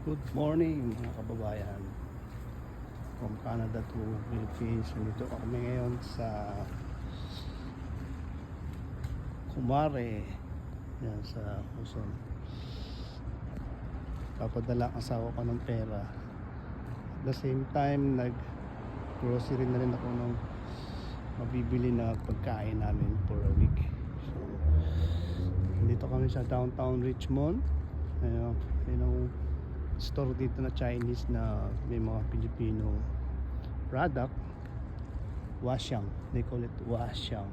Good morning mga kababayan from Canada to Philippines. Nandito kami ngayon sa Kumare, yan sa Quezon. Papadala ang asawa ko ng pera. At the same time nag grocery na rin ako ng mabibili na pagkain namin for a week. So nandito kami sa downtown Richmond. Ayun, store dito na Chinese na may mga Filipino product. Washang, they call it washang,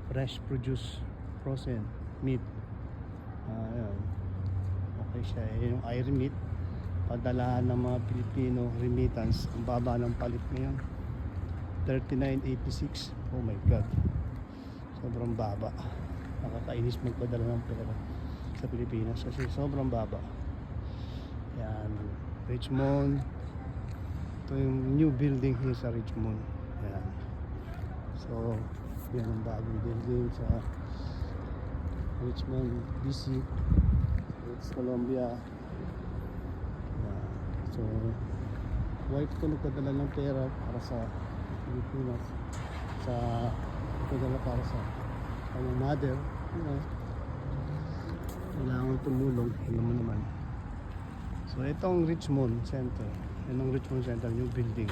fresh produce frozen meat. Ayan. Okay siya, yung i-remit, padalahan ng mga Filipino remittance. Ang baba ng palit ngayon, 39.86. Oh my god, sobrang baba. Nakakainis magpadala ng pera sa Pilipinas kasi sobrang baba. Yan, Richmond. Ito yung new building here sa Richmond. Yan. So, yan ang bagong building sa Richmond, BC. It's Columbia. Yan. So, wife ko nagpadala ng pera para sa Pilipinas. Nagpadala para sa kanyang mother. You know, kailangan tumulong. Alam mo naman. So itong Richmond Center, yan ang Richmond Center, new building.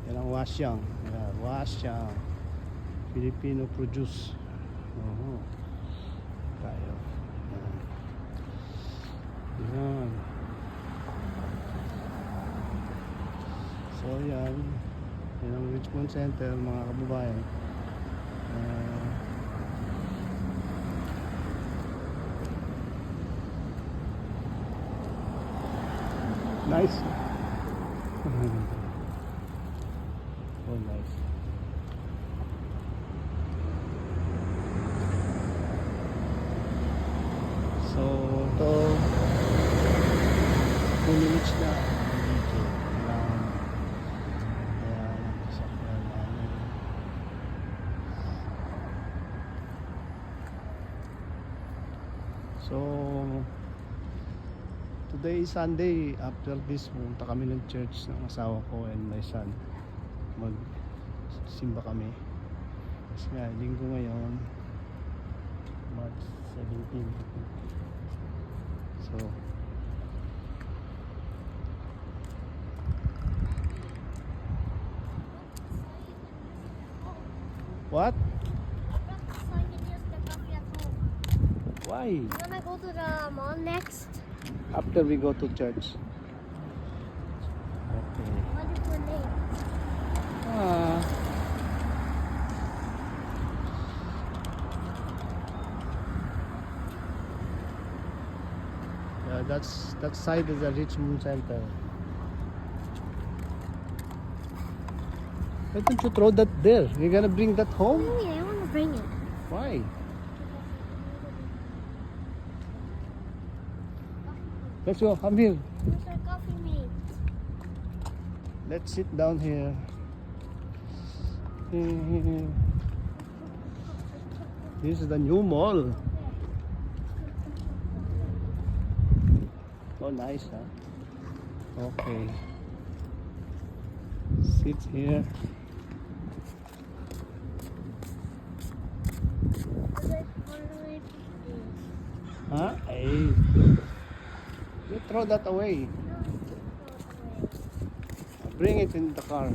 Yan ang Washang, yan, Washang, Filipino produce. Tayo. Yan. Yan. So yan ang Richmond Center mga kababayan. Nice. Oh, nice. So, ito 2 minutes na dito. So, today is Sunday. After this, pumunta kami ng church ng asawa ko and my son. Magsimba kami. Kasi nga, linggo ngayon, March 17. So, what? Why? Wanna go to the mall next? After we go to church. Okay. What is your name? Yeah, that side is the Richmond Center. Why don't you throw that there? You're gonna bring that home? Yeah, I wanna bring it. Why? Let's go, come here. Where's our coffee mate? Let's sit down here. This is the new mall. Oh, nice, huh? Okay. Sit here. Huh? Hey. You throw that away. Bring it in the car.